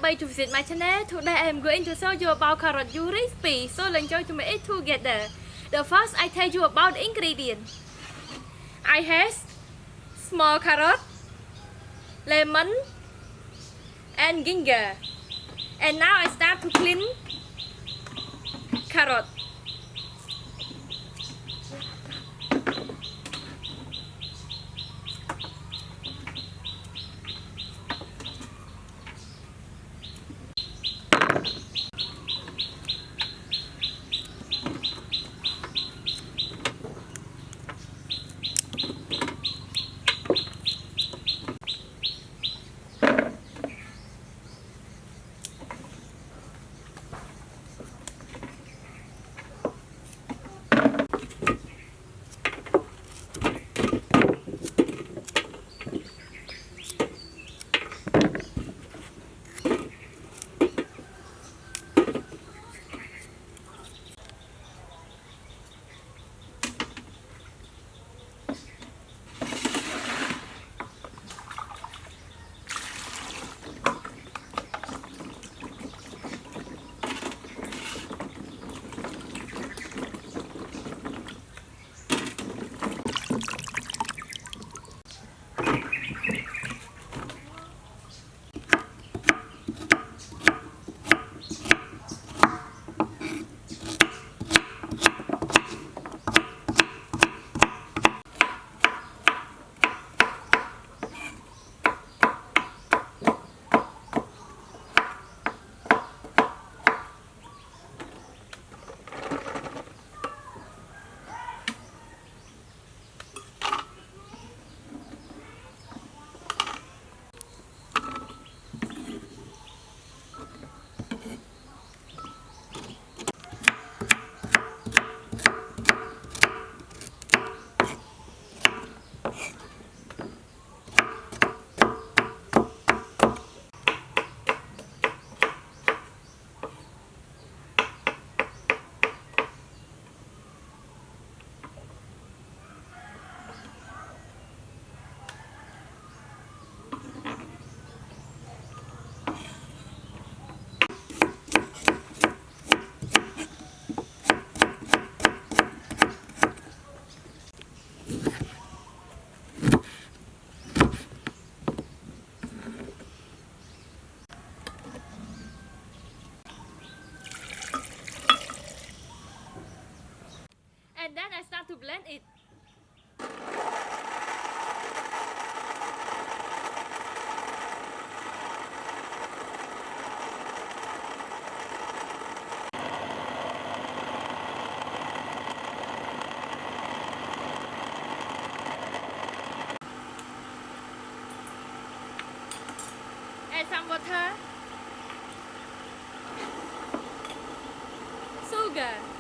way to visit my channel. Today I am going to show you about carrot juice recipe. So let's go to make it together. The first I tell you about the ingredients. I have small carrot, lemon, and ginger. And now I start to clean carrot. And then I start to blend it. Add some water, sugar,